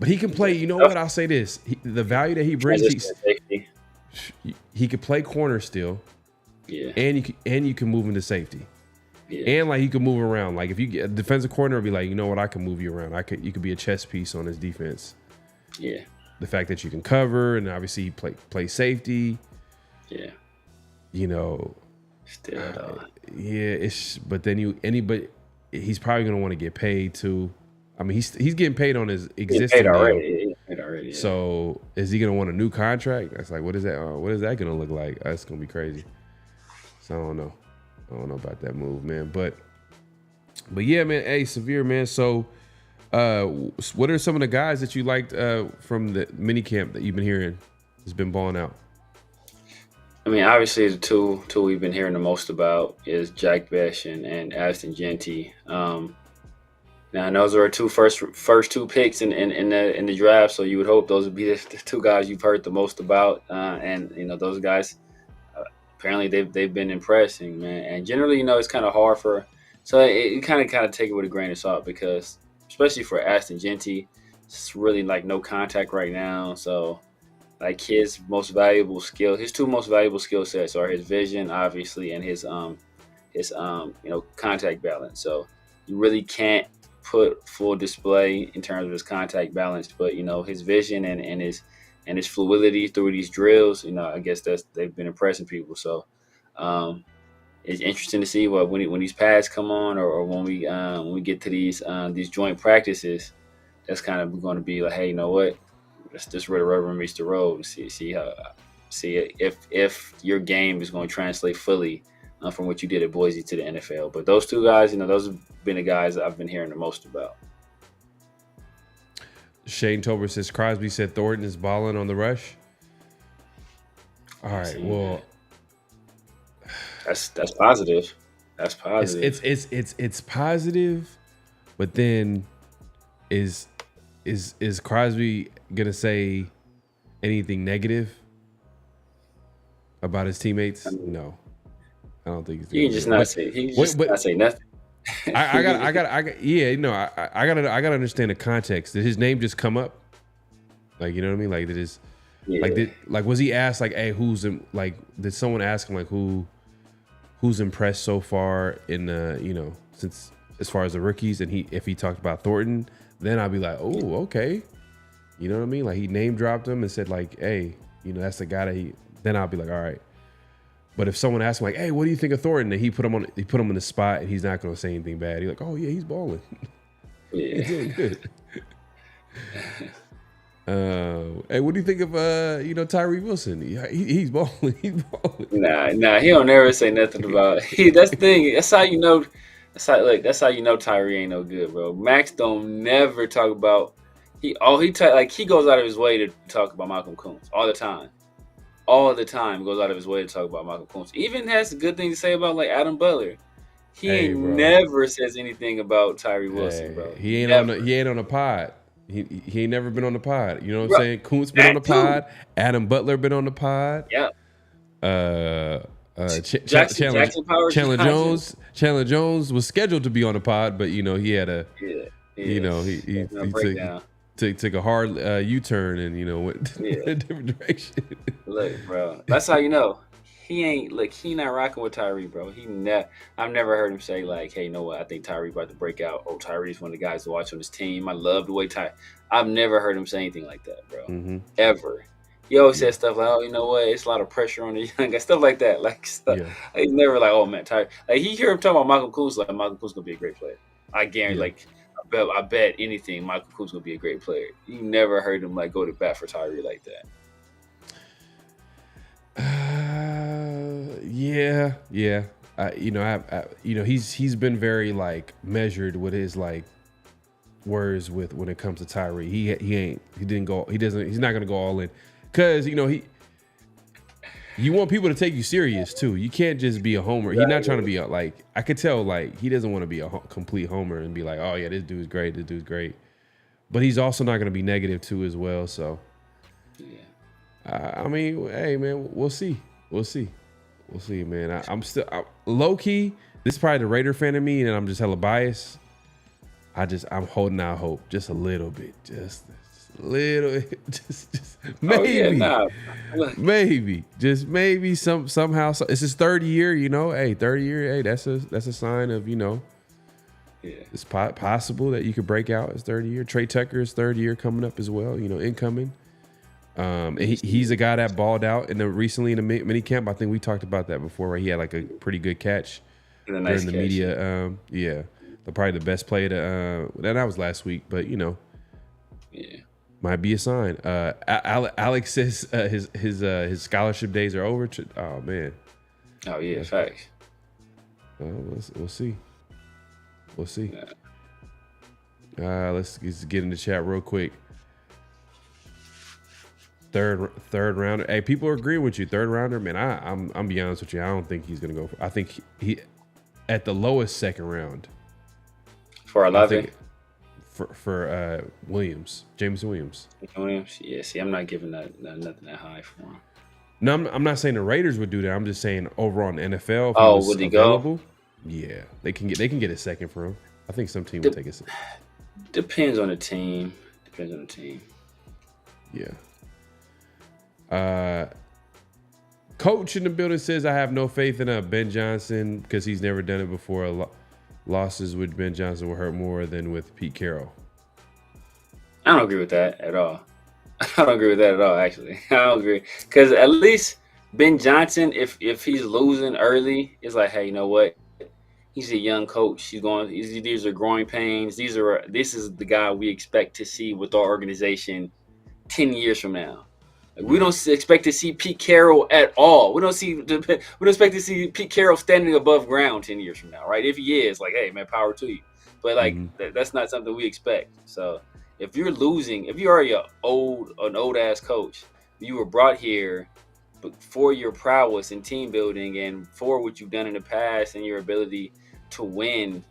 he can play. You know what? I'll say this: the value that he brings, he could play corner still. Yeah, and you can move into safety. Yeah. And like he could move around. Like if you get a defensive corner, be like, you know what, I can move you around. You could be a chess piece on his defense. Yeah. The fact that you can cover and obviously play safety. Yeah. Still. But then he's probably gonna want to get paid too. I mean, he's getting paid on his existing deal. Already. Yeah. So is he gonna want a new contract? That's like, what is that? What is that gonna look like? That's gonna be crazy. So I don't know about that move, man. But yeah, man. Hey, Severe, man. So, what are some of the guys that you liked from the mini camp that you've been hearing has been balling out? I mean, obviously the two we've been hearing the most about is Jack Besh and Ashton Jeanty. Now those are our first two picks in the draft, so you would hope those would be the two guys you've heard the most about, and those guys. Apparently they've been impressing, man. And generally, it's kind of hard so you kind of take it with a grain of salt because, especially for Ashton Jeanty, it's really like no contact right now. So, like his two most valuable skill sets are his vision, obviously, and his contact balance. So you really can't put full display in terms of his contact balance, but his vision and his fluidity through these drills, I guess they've been impressing people. So it's interesting to see when these pads come on or when we get to these joint practices, that's kind of going to be like, hey, you know what? Let's just where the rubber meets the road and see if your game is going to translate fully from what you did at Boise to the NFL. But those two guys, those have been the guys that I've been hearing the most about. Shane Tober says Crosby said Thornton is balling on the rush. All right, well, that's positive. That's positive. It's positive, but then is Crosby gonna say anything negative about his teammates? No, I don't think he's. He just not say. He just not say nothing. I gotta understand the context. Did his name just come up? Like, you know what I mean? Like, was he asked like, hey, did someone ask him like who's impressed so far in since as far as the rookies, and if he talked about Thornton, then I'll be like, oh, okay. You know what I mean? Like, he name dropped him and said like, hey, that's the guy that then I'll be like, all right. But if someone asks him like, hey, what do you think of Thornton? And he put him in the spot and he's not going to say anything bad. He's like, oh yeah, he's balling. Yeah. He's doing good. Hey, what do you think of Tyree Wilson? He's balling. He's balling. Nah, he don't never say nothing about it. That's the thing. That's how you know. That's how you know Tyree ain't no good, bro. Max don't never talk about. He goes out of his way to talk about Malcolm Kuntz all the time. All the time goes out of his way to talk about Malcolm Kuntz. Even has a good thing to say about like Adam Butler. He never says anything about Tyree Wilson, bro. He ain't on the pod. He ain't never been on the pod. You know what I'm saying? Kuntz been on the pod. Adam Butler been on the pod. Yeah. Chandler Jones was scheduled to be on the pod, but he had a he took a hard U-turn and went in a different direction. Look, bro, that's how you know he not rocking with Tyree, bro. I've never heard him say like, hey, you know what? I think Tyree about to break out. Oh, Tyree's one of the guys to watch on his team. I love the way I've never heard him say anything like that, bro. Mm-hmm. Ever. He always says stuff like, oh, you know what? It's a lot of pressure on the young guy. Stuff like that. Like, stuff. Yeah. He's never like, oh, man, Tyree. Like, he hear him talking about Michael Kuntz, like, Michael Kuntz going to be a great player. I guarantee, I bet anything Michael Kuntz going to be a great player. You never heard him, like, go to bat for Tyree like that. Yeah. He's been very, like, measured with his, like, words when it comes to Tyree. He's not going to go all in. Because, you want people to take you serious, too. You can't just be a homer. He's not trying to be I could tell, like, he doesn't want to be a complete homer and be like, oh, yeah, this dude's great. But he's also not going to be negative, too, as well. So, I mean, hey, man, we'll see. We'll see, man. I'm low-key, this is probably the Raider fan of me, and I'm just hella biased. I'm holding out hope just a little bit. Just maybe, maybe, just maybe somehow. It's his third year, Hey, third year, hey, that's a sign of it's possible that you could break out his third year. Trey Tucker's third year coming up as well, incoming. And he's a guy that balled out recently in the mini camp. I think we talked about that before, right? He had like a pretty good catch during the media. Probably the best play that was last week, but might be a sign. Alex says his scholarship days are over. Oh man. Oh yeah, facts. We'll see. Yeah. Let's get in the chat real quick. Third rounder. Hey, people are agreeing with you. Third rounder, man. I'm be honest with you. I don't think he's gonna go. I think he at the lowest second round. For Olave? For Williams, Jameson Williams. Yeah. See, I'm not giving that nothing that high for him. No, I'm not saying the Raiders would do that. I'm just saying overall in the NFL. Oh, would he go? Yeah, they can get a second for him. I think some team would take a second. Depends on the team. Yeah. Coach in the building says I have no faith in Ben Johnson because he's never done it before. Losses with Ben Johnson will hurt more than with Pete Carroll. I don't agree with that at all. Actually. I don't agree. Because at least Ben Johnson, if he's losing early, it's like, hey, you know what? He's a young coach. These are growing pains. This is the guy we expect to see with our organization 10 years from now. Like, we don't expect to see Pete Carroll at all. We don't expect to see Pete Carroll standing above ground 10 years from now, right? If he is, like, hey man, power to you. But like that's not something we expect. So if you're losing, if you're already an old ass coach, you were brought here for your prowess in team building and for what you've done in the past and your ability to win,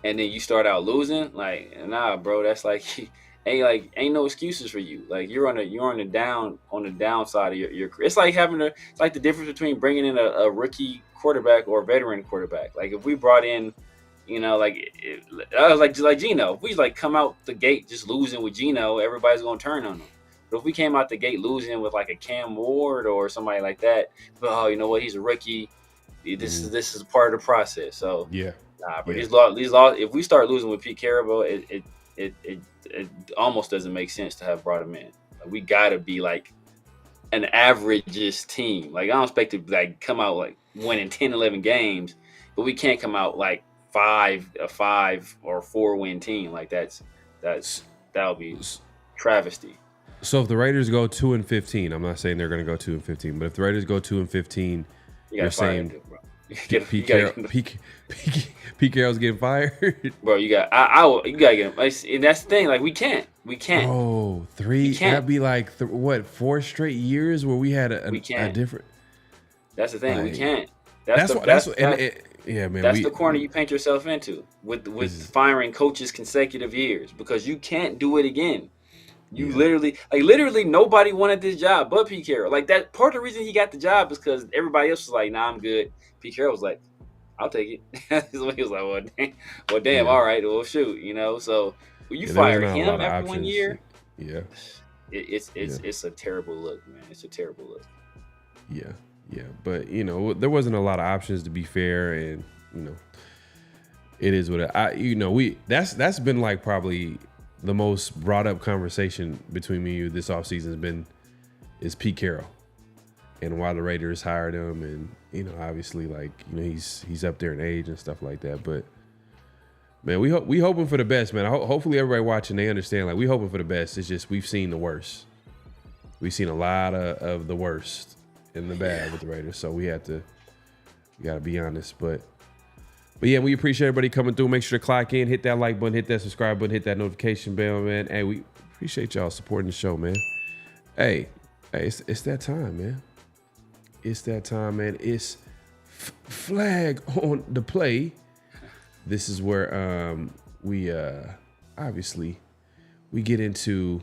and then you start out losing, like, nah, bro, that's like ain't no excuses for you. Like you're on the downside of your career. It's like it's like the difference between bringing in a rookie quarterback or a veteran quarterback. Like if we brought in, I was like Gino. If we like come out the gate just losing with Gino, everybody's gonna turn on him. But if we came out the gate losing with like a Cam Ward or somebody like that, but you know what, he's a rookie. This is part of the process. So yeah, nah, but these laws. If we start losing with Pete Carroll, it almost doesn't make sense to have brought him in. Like, we gotta be like an averageist team. Like I don't expect to like come out like winning 10, 11 games, but we can't come out like a 5 or 4 win team. Like that'll be travesty. So if the Raiders go 2-15, I'm not saying they're going to go 2-15, but if the Raiders go 2-15, you're saying Pete Carroll's getting fired, bro. You gotta get him. And that's the thing. Like we can't. Oh, 3. That'd be like 4 straight years where we had a different. That's the thing. Like, we can't. Yeah, man. That's the corner you paint yourself into with firing coaches consecutive years, because you can't do it again. You literally nobody wanted this job but Pete Carroll. Like that part of the reason he got the job is because everybody else was like, nah, I'm good. Pete Carroll was like, I'll take it. He was like, well damn, all right, well shoot, So when you fire him after 1 year, it's a terrible look, man. It's a terrible look. Yeah, but there wasn't a lot of options, to be fair, and it is what that's been like probably the most brought up conversation between me and you this offseason is Pete Carroll and why the Raiders hired him, and obviously like he's up there in age and stuff like that, but man, we hoping for the best, man. Hopefully everybody watching, they understand, like, we hoping for the best. It's just we've seen the worst. We've seen a lot of the worst in the bad with the Raiders, so we got to be honest, but yeah, we appreciate everybody coming through. Make sure to clock in, hit that like button, hit that subscribe button, hit that notification bell, man. Hey, we appreciate y'all supporting the show, man. Hey, it's that time, man. It's that time, man. It's flag on the play. This is where we obviously we get into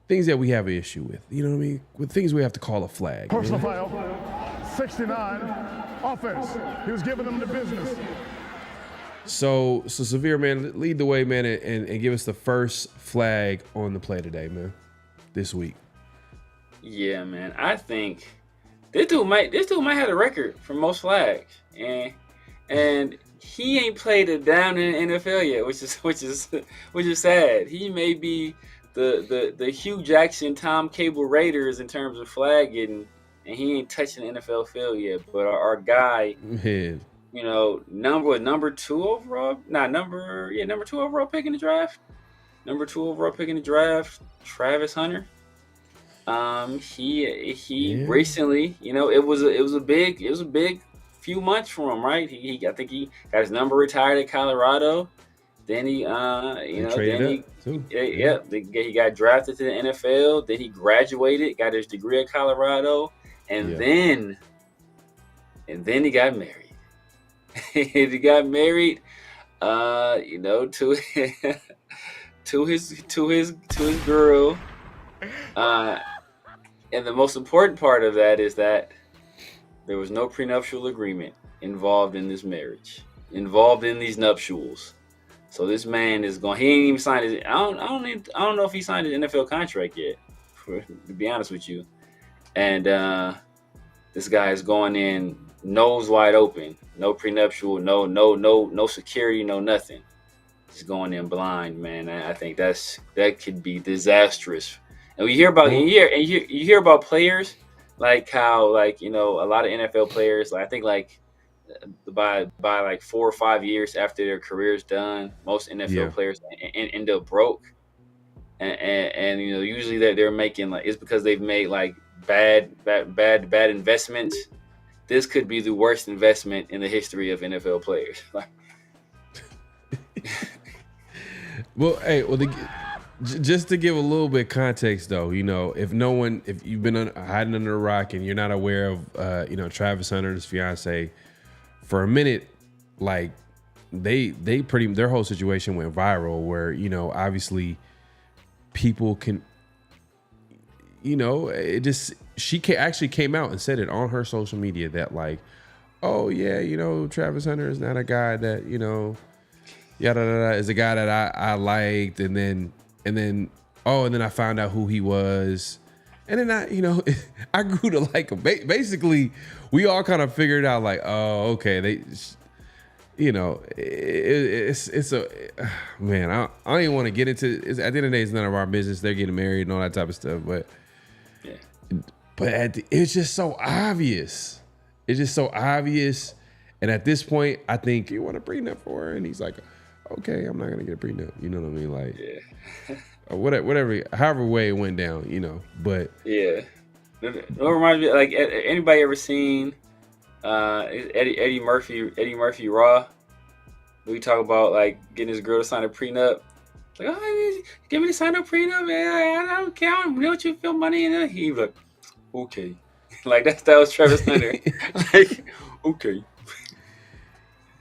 things that we have an issue with. You know what I mean? With things we have to call a flag. Personal foul, 69. Offense. He was giving them the business. So Severe, man, lead the way, man, and give us the first flag on the play today, man. This week. Yeah, man. I think this dude might have a record for most flags, and he ain't played a down in the NFL yet, which is sad. He may be the Hugh Jackson, Tom Cable Raiders in terms of flag getting. And he ain't touching the NFL field yet. But our guy, number 2 overall, number 2 overall pick in the draft. Number 2 overall pick in the draft, Travis Hunter. He recently, it was a big few months for him, right? I think he got his number retired at Colorado. Then he got drafted to the NFL. Then he graduated, got his degree at Colorado. And then he got married. He got married, to his girl. And the most important part of that is that there was no prenuptial agreement involved in this marriage, involved in these nuptials. So this man is going. He ain't even signed his. I don't know if he signed his NFL contract yet. To be honest with you. And this guy is going in nose wide open, no prenuptial, no security, no nothing. Just going in blind, man. I think that could be disastrous. And we hear about you hear about players like how a lot of NFL players, I think by like 4 or 5 years after their career's done, most NFL players end up broke. and you know, usually that they're making like it's because they've made like bad investments. This could be the worst investment in the history of NFL players. Well, hey, just to give a little bit of context, though, you know, if you've been hiding under a rock and you're not aware of, you know, Travis Hunter and his fiance, for a minute, like their whole situation went viral, where, you know, obviously people can, you know, she actually came out and said it on her social media that like, oh yeah, you know, Travis Hunter is not a guy that, you know, yada yada, is a guy that I liked, and then I found out who he was, and then I grew to like him. Basically, we all kind of figured out like, oh, okay, you know, it's a man. I don't even want to get into it. At the end of the day, it's none of our business. They're getting married and all that type of stuff, but it's just so obvious. It's just so obvious. And at this point, I think you want a prenup for her, and he's like, okay, I'm not gonna get a prenup. You know what I mean? Like, whatever, however way it went down, you know. But yeah, it reminds me, like, anybody ever seen Eddie Murphy Raw? We talk about like getting his girl to sign a prenup. Like, oh, give me to sign a prenup, man. I don't care. I don't want you to feel money in it. He was like, okay, like that was Travis Hunter. Like, okay.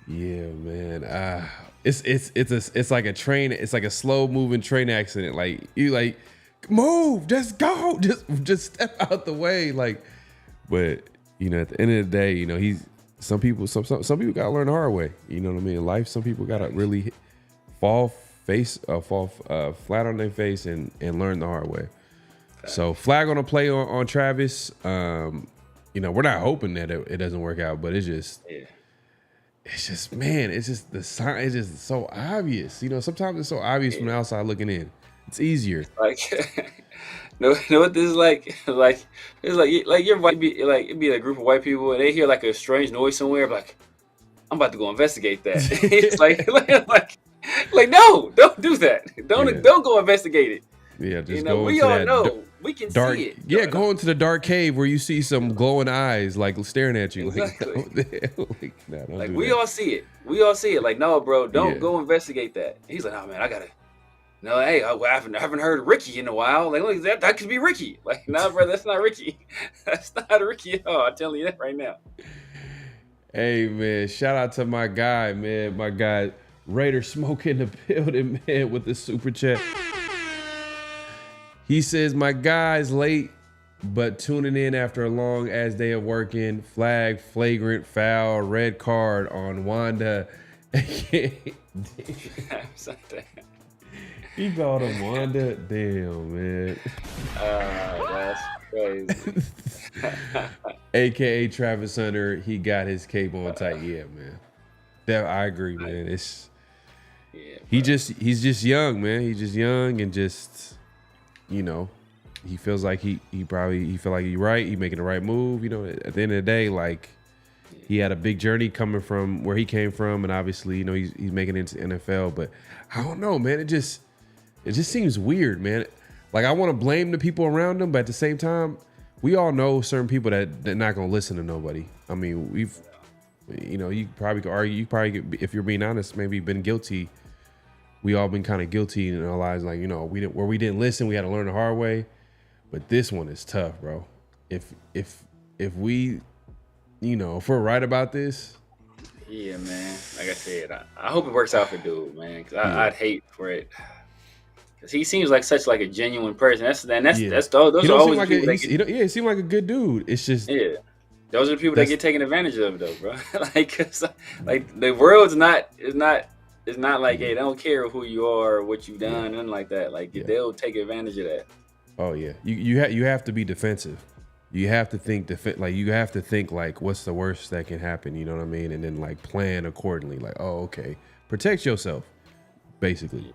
Yeah, man. It's like a train. It's like a slow moving train accident. Like, you like, move, just go, just step out the way. Like, but you know, at the end of the day, you know, some people gotta learn the hard way. You know what I mean? In life, some people gotta really fall flat on their face and learn the hard way. So flag on a play on Travis. You know, we're not hoping that it doesn't work out, but it's just. Yeah. It's just, man, it's just the sign. It's just so obvious. You know, sometimes it's so obvious from the outside looking in. It's easier. Like, know what this is like? Like, it's like your white be like it'd be a group of white people and they hear like a strange noise somewhere. Like, I'm about to go investigate that. It's like no, don't do that. Don't go investigate it. Yeah, just go. We all know. We can dark, see it. Yeah, go into the dark cave where you see some glowing eyes like staring at you. Exactly. Like we all see it. We all see it. Like, no, bro, don't go investigate that. He's like, oh man, I gotta. No, hey, I haven't heard Ricky in a while. Like, look, that could be Ricky. Like, nah, bro, that's not Ricky. That's not Ricky at all. I'm telling you that right now. Hey man, shout out to my guy, man. My guy Raider Smoke in the building, man, with the super chat. He says, my guy's late, but tuning in after a long ass day of working. Flag, flagrant, foul, red card on Wanda. He called him Wanda. Damn, man. That's crazy. AKA Travis Hunter, he got his cape on tight. Yeah, man. I agree, man. He's just young, man. He's just young and just, you know, he feels like he feel like he's right. He making the right move. You know, at the end of the day, like, he had a big journey coming from where he came from, and obviously, you know, he's making it into NFL. But I don't know, man. It just seems weird, man. Like, I want to blame the people around him, but at the same time, we all know certain people that not gonna listen to nobody. I mean, you know, you probably could argue. You probably, if you're being honest, maybe been guilty. We all been kind of guilty in our lives, like, you know, we didn't listen, we had to learn the hard way. But this one is tough, bro. If we, you know, if we're right about this. Yeah, man. Like I said, I hope it works out for dude, man. Cause I'd hate for it. Cause he seems like such like a genuine person. Those are always like people he seemed like a good dude. It's just those are the people that get taken advantage of, though, bro. like the world's not like, hey, they don't care who you are or what you've done, nothing like that. Like, they'll take advantage of that. Oh yeah, you have to be defensive. You have to think like, what's the worst that can happen? You know what I mean? And then like plan accordingly. Like, oh, okay, protect yourself, basically.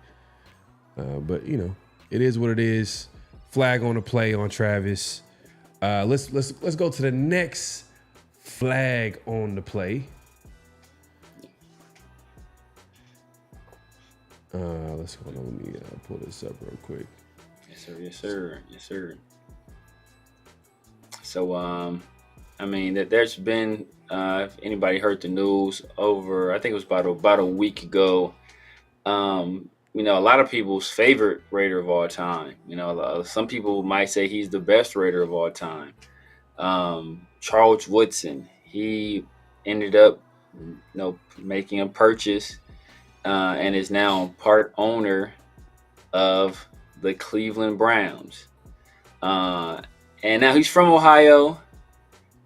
But you know, it is what it is. Flag on the play on Travis. Let's go to the next flag on the play. Let's go on. Let me pull this up real quick. Yes, sir. Yes, sir. So, I mean, that there's been, if anybody heard the news over, I think it was about a week ago. A lot of people's favorite Raider of all time. Some people might say he's the best Raider of all time. Charles Woodson. He ended up, making a purchase, and is now part owner of the Cleveland Browns. And now he's from Ohio.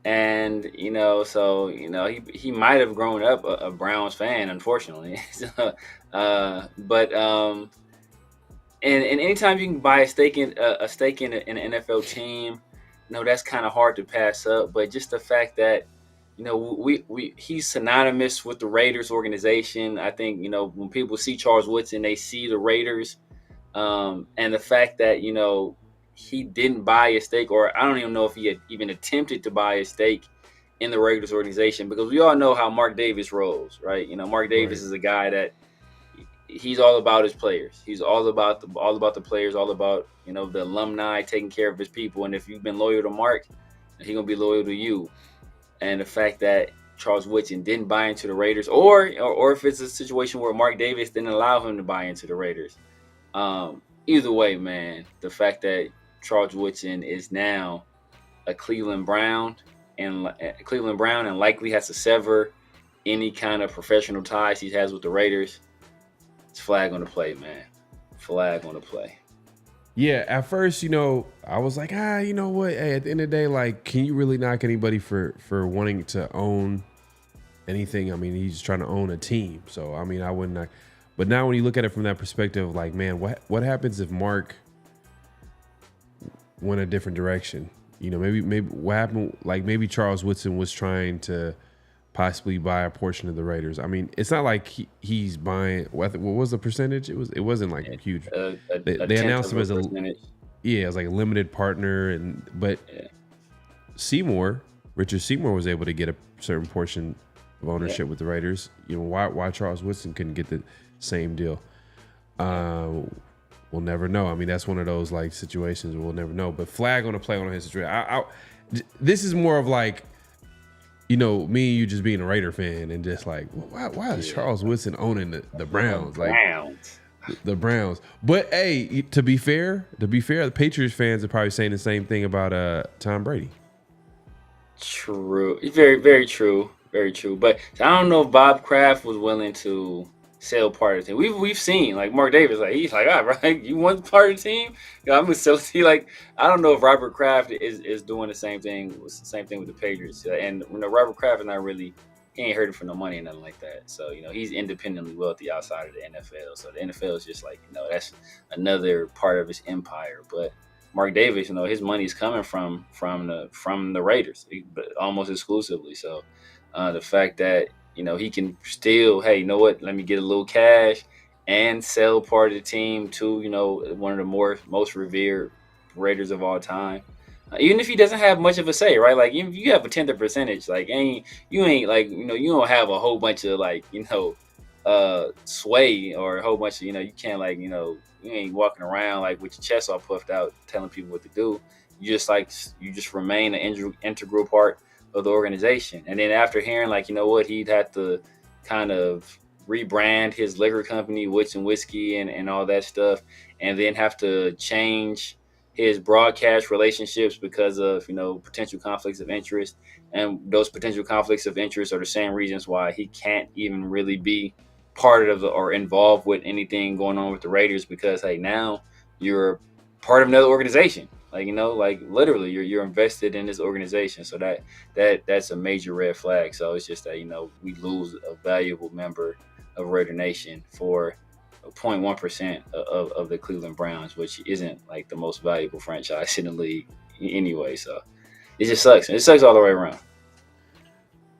And he might have grown up a Browns fan, unfortunately. But and anytime you can buy a stake in an NFL team, that's kind of hard to pass up. But just the fact that he's synonymous with the Raiders organization. I think when people see Charles Woodson, they see the Raiders, and the fact that he didn't buy a stake, or I don't even know if he had even attempted to buy a stake in the Raiders organization, because we all know how Mark Davis rolls, right? Mark Davis is a guy that he's all about his players. He's all about the players, all about, the alumni, taking care of his people. And if you've been loyal to Mark, he's going to be loyal to you. And the fact that Charles Woodson didn't buy into the Raiders, or if it's a situation where Mark Davis didn't allow him to buy into the Raiders. Either way, man, the fact that Charles Woodson is now a Cleveland Brown and likely has to sever any kind of professional ties he has with the Raiders. It's flag on the play, man. Flag on the play. Yeah, at first, I was like, you know what? Hey, at the end of the day, like, can you really knock anybody for wanting to own anything? I mean, he's trying to own a team. So, I mean, I wouldn't knock. But now when you look at it from that perspective, like, man, what happens if Mark went a different direction? Maybe what happened, like maybe Charles Woodson was trying to possibly buy a portion of the Raiders. I mean, it's not like he's buying. What was the percentage? It wasn't like huge. They announced him as it was like a limited partner, but Richard Seymour was able to get a certain portion of ownership with the Raiders. Why Charles Woodson couldn't get the same deal? We'll never know. I mean, that's one of those like situations we'll never know. But flag on the play on his situation. This is more of like, me and you just being a Raider fan and just like, why is Charles Woodson owning the Browns? The Browns. But hey, to be fair, the Patriots fans are probably saying the same thing about Tom Brady. True. Very, very true. Very true. But I don't know if Bob Kraft was willing to sell part of the team. We've seen like Mark Davis, like he's like, right, you want part of the team? I'm gonna sell it. Like, I don't know if Robert Kraft is doing the same thing with the Patriots. And Robert Kraft is not really, he ain't hurting for no money or nothing like that. So he's independently wealthy outside of the NFL. So the NFL is just like that's another part of his empire. But Mark Davis, his money is coming from the Raiders, but almost exclusively. So the fact that he can still, hey, let me get a little cash and sell part of the team to, one of the most revered Raiders of all time. Even if he doesn't have much of a say, right? Like, if you have a 10th percentage, like, you ain't like, you don't have a whole bunch of like, sway or a whole bunch of, you can't like, you ain't walking around like with your chest all puffed out telling people what to do. You just remain an integral part of the organization. And then after hearing like, he'd have to kind of rebrand his liquor company, Woodson Whiskey and all that stuff, and then have to change his broadcast relationships because of, potential conflicts of interest. And those potential conflicts of interest are the same reasons why he can't even really be part of or involved with anything going on with the Raiders, because, hey, now you're part of another organization. Like, like literally you're invested in this organization. So that's a major red flag. So it's just that, we lose a valuable member of Raider Nation for 0.1% of the Cleveland Browns, which isn't like the most valuable franchise in the league anyway. So it just sucks. It sucks all the way around.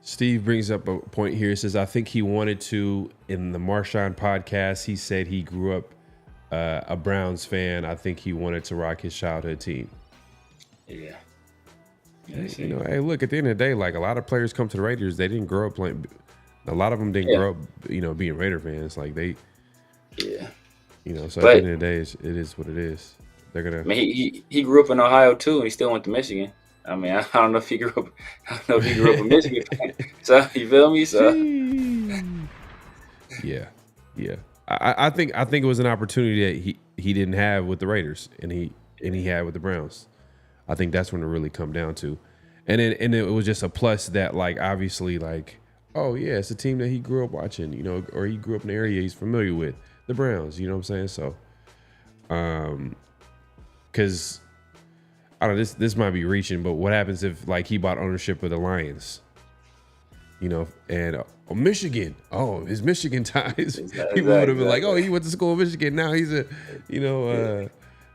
Steve brings up a point here. He says, I think he wanted to, in the Marshawn podcast, he said he grew up a Browns fan. I think he wanted to rock his childhood team. Yeah. Hey, look, at the end of the day, like a lot of players come to the Raiders, they didn't grow up playing. A lot of them didn't grow up, being Raider fans. Like they, so at the end of the day, it is what it is. They're gonna. I mean, he grew up in Ohio too, and he still went to Michigan. I mean, I don't know if he grew up. I don't know if he grew up a Michigan fan. So you feel me? So yeah. I think it was an opportunity that he didn't have with the Raiders, and he had with the Browns. I think that's when it really come down to, and it was just a plus that, like, obviously, like, oh yeah, it's a team that he grew up watching, you know, or he grew up in the area he's familiar with, the Browns. You know what I'm saying? So, because I don't know, this might be reaching, but what happens if, like, he bought ownership of the Lions? You know, and Michigan. Oh, his Michigan ties. People would have been like, oh, he went to school in Michigan. Now he's a,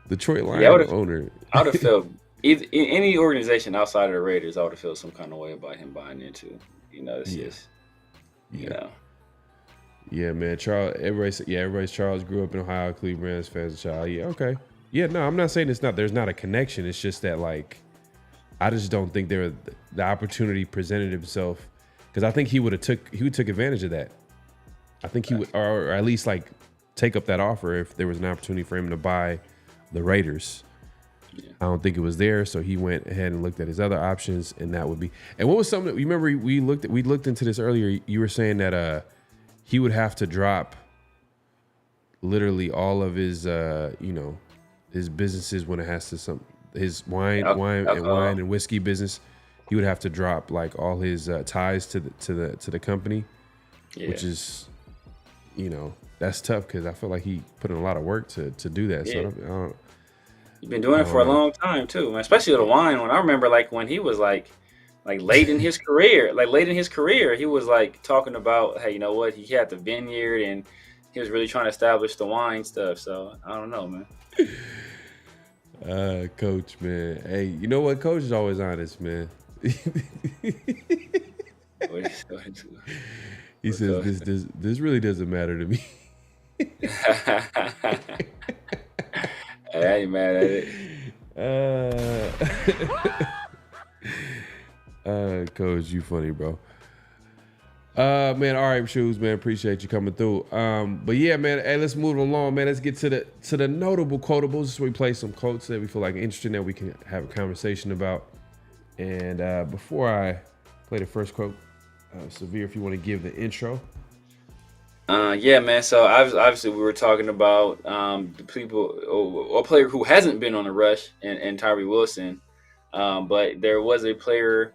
Detroit Lions owner. I would have felt any organization outside of the Raiders, I would have felt some kind of way about him buying into. You know, it's just, you know. Yeah, man. Everybody's Charles grew up in Ohio, Cleveland fans a child. Yeah, okay. Yeah, no, I'm not saying there's not a connection. It's just that, like, I just don't think the opportunity presented himself. Because I think he would took advantage of that. I think he would, or at least, like, take up that offer if there was an opportunity for him to buy the Raiders. Yeah. I don't think it was there, so he went ahead and looked at his other options, and that would be. And what was something that you remember we looked into this earlier? You were saying that he would have to drop literally all of his his businesses when it has to his wine and whiskey business. He would have to drop, like, all his ties to the company, which is, you know, that's tough because I feel like he put in a lot of work to do that. Yeah. So He's been doing it for a long time too, man. Especially the wine. When I remember, like, when he was like late in his career, he was like talking about, hey, you know what? He had the vineyard and he was really trying to establish the wine stuff. So I don't know, man. Coach, man. Hey, you know what? Coach is always honest, man. He says this really doesn't matter to me. I ain't mad at it. Coach, you funny, bro. Man, all right, Shoes, man. Appreciate you coming through. But yeah, man. Hey, let's move along, man. Let's get to the notable quotables. This is where we play some quotes that we feel like interesting that we can have a conversation about. And before I play the first quote, Severe, if you want to give the intro. Yeah, man. So obviously we were talking about the people, or a player who hasn't been on the rush, and Tyree Wilson. But there was a player